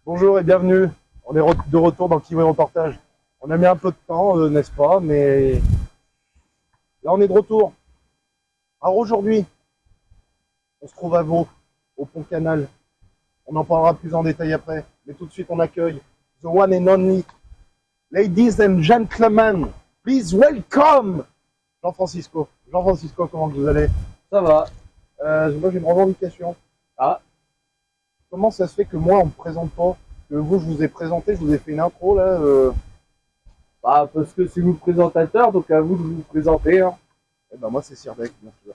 Bonjour et bienvenue. On est de retour dans Kiwi Reportage. On a mis un peu de temps, n'est-ce pas? Mais là, on est de retour. Alors aujourd'hui, on se trouve à Vaud, au Pont Canal. On en parlera plus en détail après. Mais tout de suite, on accueille the one and only. Ladies and gentlemen, please welcome Jean-Francisco. Jean-Francisco, comment vous allez? Ça va. Moi, j'ai une revendication. Ah, Comment ça se fait que moi, on me présente pas? Que vous, je vous ai présenté, je vous ai fait une intro là. bah, parce que c'est vous le présentateur, donc à vous de vous présenter. Hein. Eh ben moi, c'est Sirdec, bien sûr.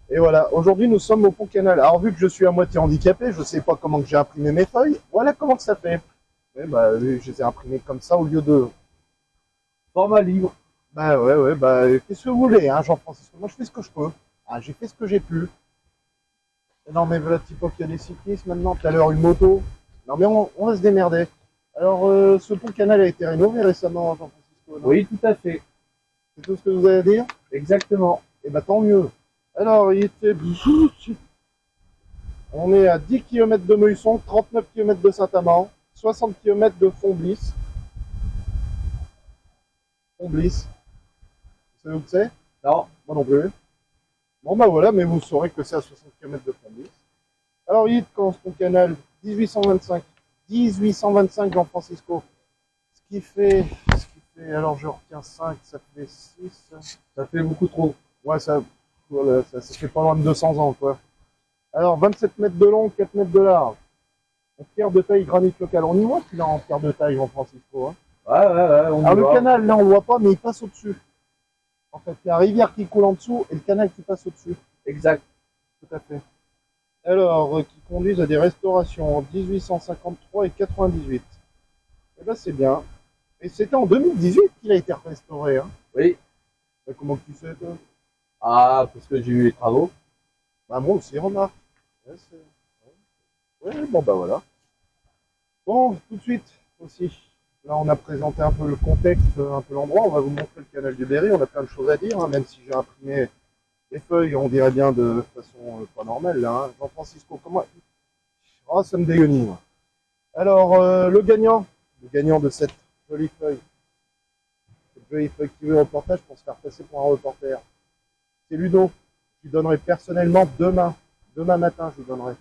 Et voilà, aujourd'hui nous sommes au Pont Canal. Alors vu que je suis à moitié handicapé, je ne sais pas comment que j'ai imprimé mes feuilles. Voilà comment que ça fait. Eh ben, je les ai imprimées comme ça au lieu de... Format libre. Bah ouais, bah qu'est-ce que vous voulez, hein, Jean-Francisco? Moi je fais ce que je peux. Ah, j'ai fait ce que j'ai pu. Non mais voilà, petit peu qu'il y a des cyclistes maintenant, tout à l'heure une moto. Non mais on va se démerder. Alors ce Pont Canal a été rénové récemment, Jean-Francisco, non? Oui, tout à fait. C'est tout ce que vous avez à dire? Exactement. Eh ben tant mieux. Alors il était... On est à 10 km de Meusson, 39 km de Saint-Amand, 60 km de Fontbliss. Fontbliss. Vous savez où c'est? Non. Moi non plus. Bon bah voilà, mais vous saurez que c'est à 60 km de Fontbliss. Alors il commence ton canal 1825. 1825 Jean-Francisco. Ce qui fait... Alors je retiens 5, ça fait 6. Ça fait beaucoup trop. Ouais, voilà, ça fait pas loin de 200 ans quoi. Alors 27 mètres de long, 4 mètres de large. En pierre de taille granit local. On y voit qu'il est en pierre de taille, Jean-Francisco. Hein. Ouais, on y Alors le va. canal, là, on le voit pas, mais il passe au-dessus. En fait, il y a la rivière qui coule en dessous et le canal qui passe au-dessus. Exact. Tout à fait. Alors, qui conduisent à des restaurations en 1853 et 98. Eh ben, c'est bien. Et c'était en 2018 qu'il a été restauré. Hein. Oui. Ben, comment tu sais, toi? Ah, parce que j'ai eu les travaux. Bah, moi aussi, remarque. Ouais, ouais, bon, bah voilà. Bon, tout de suite aussi. Là, on a présenté un peu le contexte, un peu l'endroit. On va vous montrer le canal du Berry. On a plein de choses à dire, hein, même si j'ai imprimé les feuilles, on dirait bien de façon pas normale. Là, hein. Jean-Francisco, comment... Oh, ça me déguenille. Moi. Alors, le gagnant de cette jolie feuille qui veut reportage pour se faire passer pour un reporter, c'est Ludo. Je lui donnerai personnellement demain matin, je lui donnerai.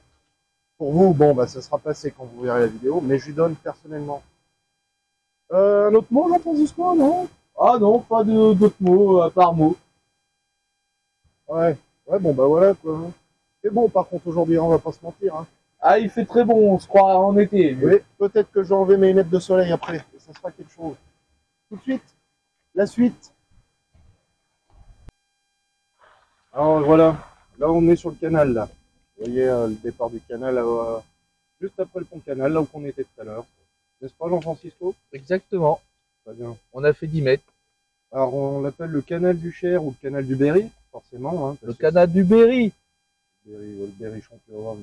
Pour vous, bon, bah, ça sera passé quand vous verrez la vidéo, mais je lui donne personnellement. Un autre mot, Jean-Francisco, non? Ah non, pas d'autres mots, à part mots. Ouais, bon, bah voilà, quoi. C'est bon, par contre, aujourd'hui, on va pas se mentir, hein. Ah, il fait très bon, on se croit en été. Oui, peut-être que je vais enlever mes lunettes de soleil après, et ça sera quelque chose. Tout de suite, la suite. Alors voilà, là on est sur le canal, là. Vous voyez le départ du canal, juste après le pont canal, là où on était tout à l'heure. N'est-ce pas, Jean-Francisco? Exactement. Très bien. On a fait 10 mètres. Alors on l'appelle le canal du Cher ou le canal du Berry, forcément. Hein, Le canal du Berry. Le Berry champion.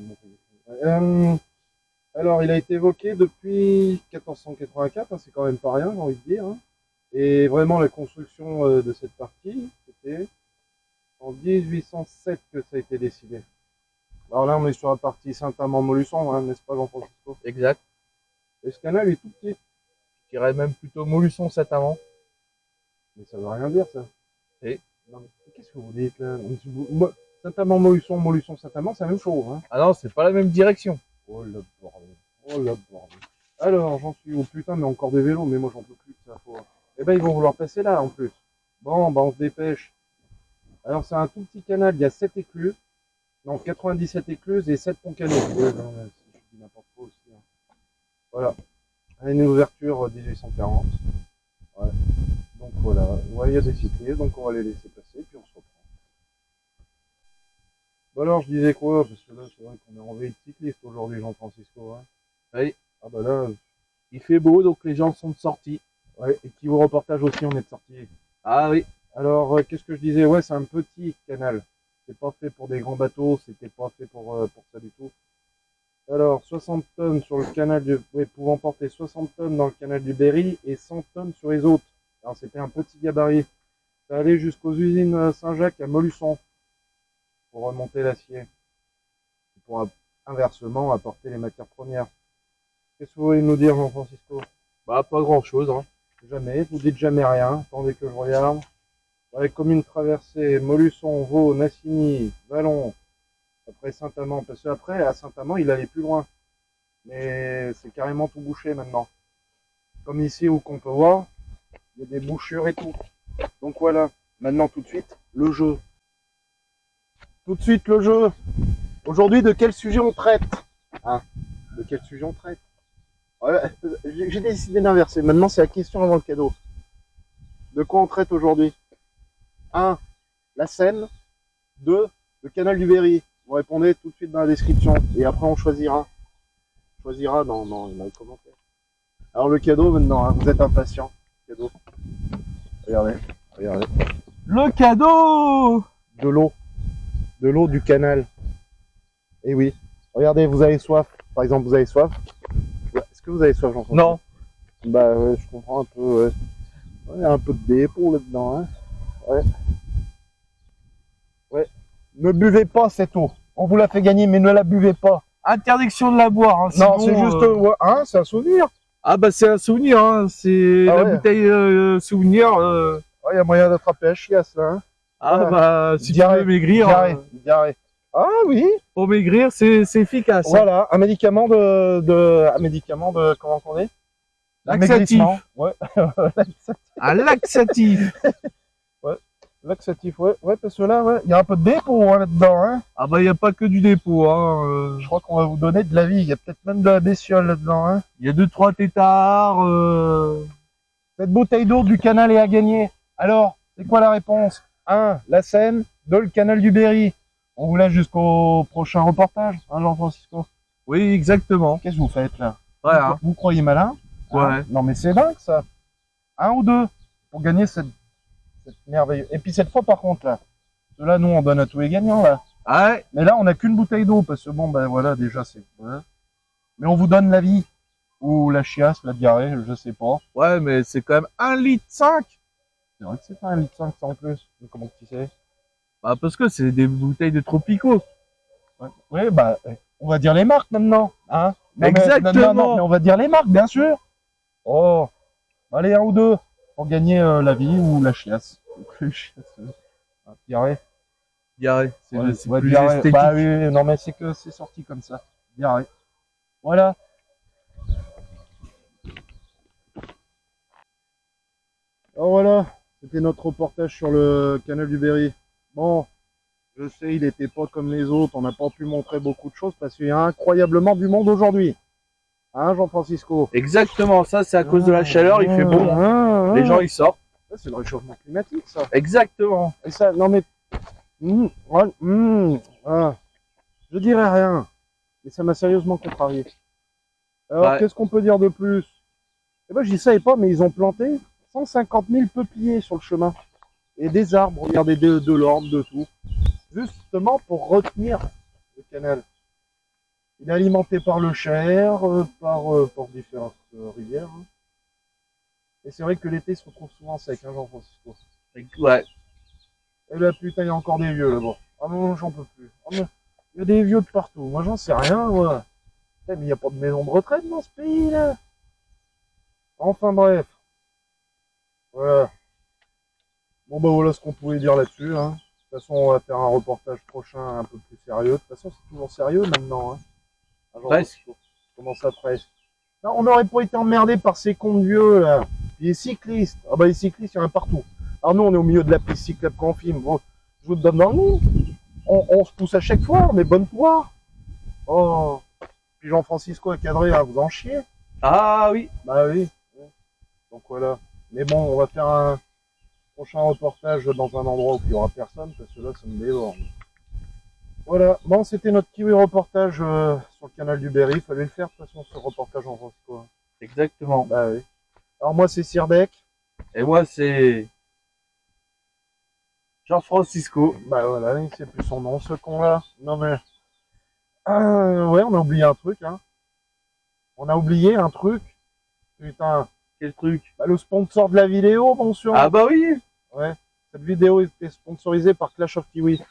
Alors il a été évoqué depuis 1484, hein, c'est quand même pas rien, j'ai envie de dire. Hein. Et vraiment la construction de cette partie, c'était en 1807 que ça a été décidé. Alors là, on est sur la partie Saint-Amand-Molusson, hein, n'est-ce pas, Jean-Francisco? Exact. Et ce canal est tout petit. Je dirais même plutôt Molusson Saint-Amand. Mais ça veut rien dire, ça. Et non, mais qu'est-ce que vous dites, là? Saint-Amand-Molusson, Molusson-Saint-Amand, c'est la même chose, hein. Ah non, c'est pas la même direction. Oh la bordel. Oh la bordel. Alors, j'en suis au putain, mais encore des vélos, mais moi, j'en peux plus de ça. Eh ben, ils vont vouloir passer là, en plus. Bon, bah, on se dépêche. Alors, c'est un tout petit canal, il y a 7 écluses. Non, 97 écluses et 7 ponts canaux. Ouais, non, je dis n'importe quoi aussi. Hein. Voilà. Une ouverture 1840. Ouais. Donc voilà. Ouais, il y a des cyclistes, donc on va les laisser passer, puis on se reprend. Bon alors, je disais quoi? Parce que là, c'est vrai qu'on est en veille de cycliste aujourd'hui, Jean-Francisco. Hein. Oui. Ah bah là, Il fait beau, donc les gens sont de sortie. ouais, et qui vous reportage aussi, on est de sortie. Ah oui. Alors, qu'est-ce que je disais? Ouais, c'est un petit canal. C'est pas fait pour des grands bateaux, c'était pas fait pour ça du tout. Alors, 60 tonnes sur le canal du... Oui, pouvant porter 60 tonnes dans le canal du Berry et 100 tonnes sur les autres. Alors, c'était un petit gabarit. Ça allait jusqu'aux usines Saint-Jacques à Molusson pour remonter l'acier. Pour inversement apporter les matières premières. Qu'est-ce que vous voulez nous dire, Jean-Francisco? Bah, pas grand-chose, hein. Jamais, vous dites jamais rien. Attendez que je regarde. Avec commune traversée, Molusson, Vaud, Nassigny, Vallon, après Saint-Amand. Parce qu'après, à Saint-Amand, il allait plus loin. Mais c'est carrément tout bouché maintenant. Comme ici où qu'on peut voir, il y a des bouchures et tout. Donc voilà, maintenant tout de suite, le jeu. Tout de suite le jeu. Aujourd'hui, de quel sujet on traite? Hein? De quel sujet on traite? Ouais, j'ai décidé d'inverser. Maintenant, c'est la question avant le cadeau. De quoi on traite aujourd'hui? 1. La Seine. 2. Le canal du Berry. Vous répondez tout de suite dans la description. Et après, on choisira. On choisira dans les commentaires. Alors, le cadeau maintenant, hein, vous êtes impatient. Cadeau. Regardez. Regardez. Le cadeau! De l'eau. De l'eau du canal. Et oui. Regardez, vous avez soif. Par exemple, vous avez soif. Est-ce que vous avez soif, Jean-François? Non. Bah ouais, je comprends un peu, ouais. Il y a un peu de dépôt là-dedans, hein. Ouais. Ouais. Ne buvez pas cette eau. On vous la fait gagner, mais ne la buvez pas. Interdiction de la boire, hein. Non, Sinon, c'est juste, ouais, hein, c'est un souvenir. Ah bah c'est un souvenir, hein. C'est Ah la ouais. bouteille souvenir. Ouais, il y a moyen d'attraper la chiasse, là, hein. Ah Ouais. bah si Diarrhée, tu veux maigrir, Diarrhée, diarrhée. Ah oui, pour maigrir c'est efficace. Hein. voilà, un médicament un médicament de, comment on dit? Laxatif. Maigrissement. Ouais. Un laxatif. Laxatif, ouais, ouais, parce que là, ouais, il y a un peu de dépôt, hein, là-dedans, hein. Ah bah il n'y a pas que du dépôt, hein. Je crois qu'on va vous donner de la vie. Il y a peut-être même de la bestiole là-dedans, hein. Il y a 2-3 têtards. Cette bouteille d'eau du canal est à gagner. Alors, c'est quoi la réponse? 1. La Seine. 2. Le canal du Berry. On vous laisse jusqu'au prochain reportage, hein, Jean-Francisco. Oui, exactement. Qu'est-ce que vous faites là? Voilà. Vous croyez malin? Ouais. Hein? Non mais c'est dingue ça. 1 ou 2 pour gagner cette merveilleuse. Et puis cette fois par contre là, là nous on donne à tous les gagnants là. Ouais. Mais là on n'a qu'une bouteille d'eau parce que bon ben voilà déjà c'est. Voilà. Mais on vous donne la vie. Ou la chiasse, la diarrhée, je sais pas. Ouais, mais c'est quand même 1,5 litre. C'est vrai que c'est pas 1,5 litre ça en plus. Mais comment tu sais? Bah parce que c'est des bouteilles de Tropico. Ouais, ouais, bah on va dire les marques maintenant. Hein? Non, Exactement. Mais on va dire les marques bien sûr. Oh, allez 1 ou 2 pour gagner la vie ou la chiasse. Diarrhée. Diarrhée. C'est Ouais, c'est ouais, plus diarrhée. esthétique. Bah oui, non mais c'est que c'est sorti comme ça. Diarrhée. Voilà. Alors voilà, c'était notre reportage sur le canal du Berry. Bon, je sais, il n'était pas comme les autres, on n'a pas pu montrer beaucoup de choses parce qu'il y a incroyablement du monde aujourd'hui. Hein, Jean-Francisco? Exactement, ça c'est à cause de la chaleur, il fait bon. Hein. Les gens ils sortent. C'est le réchauffement climatique, ça. Exactement. Et ça, non mais... ah, je dirais rien, mais ça m'a sérieusement contrarié. Alors, Ouais. qu'est-ce qu'on peut dire de plus? Eh ben, j'y savais pas, mais ils ont planté 150 000 peupliers sur le chemin. Et des arbres, regardez, de l'orme, de tout. Justement pour retenir le canal. Il est alimenté par le Cher, par différentes rivières. Hein. Et c'est vrai que l'été se retrouve souvent sec, hein, Jean-Francisco. Ouais. Et là, putain, il y a encore des vieux là-bas. Ah non, j'en peux plus. Ah, mais il y a des vieux de partout. Moi, j'en sais rien, ouais. Putain, mais il n'y a pas de maison de retraite dans ce pays-là. Enfin, bref. Voilà. Bon, bah voilà ce qu'on pouvait dire là-dessus. Hein. De toute façon, on va faire un reportage prochain un peu plus sérieux. De toute façon, c'est toujours sérieux maintenant. Hein. Presque. Comment ça, presque? Non, on n'aurait pas été emmerdé par ces cons de vieux, là. Puis les cyclistes. Ah bah, les cyclistes, il y en a partout. Alors nous, on est au milieu de la piste cyclable quand on filme. Bon, je vous le donne dans le nom. On se pousse à chaque fois, on est bonne poire. Oh. Puis Jean-Francisco a cadré, là, vous en chiez. Ah oui. Bah oui. Donc voilà. Mais bon, on va faire un prochain reportage dans un endroit où il n'y aura personne, parce que là, ça me dévore. Voilà. Bon, c'était notre kiwi reportage sur le canal du Berry. Il fallait le faire, de toute façon, ce reportage en Francisco. Exactement. Bah oui. Alors moi, c'est Sirdec. Et moi c'est Jean-Francisco. Bah voilà, il sait plus son nom, ce con-là. Non mais... ouais, on a oublié un truc, hein. On a oublié un truc. Putain. Quel truc? Bah, le sponsor de la vidéo, bon sûr. Ah bah oui. Ouais. Cette vidéo était sponsorisée par Clash of Kiwi.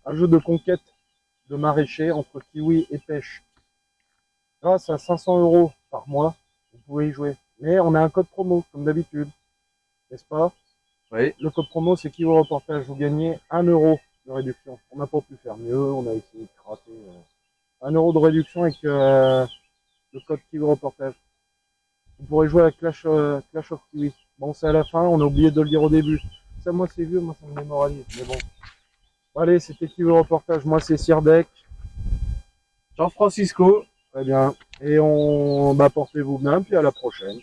Un jeu de conquête de maraîchers entre kiwi et pêche. grâce à 500 € par mois, vous pouvez y jouer. Mais on a un code promo, comme d'habitude. N'est-ce pas? Oui. Le code promo, c'est Kiwi Reportage. Vous gagnez 1 € de réduction. On n'a pas pu faire mieux. On a essayé de gratter 1 € de réduction avec le code Kiwi Reportage. Vous pourrez jouer à Clash of Kiwi. Bon, c'est à la fin. On a oublié de le dire au début. Ça, moi, c'est vieux. Moi, ça me démoralise. Mais bon. Allez, c'était Kiwi Reportage. Moi, c'est Sirdec. Jean-Francisco. Très bien. Et portez-vous bien. Puis à la prochaine.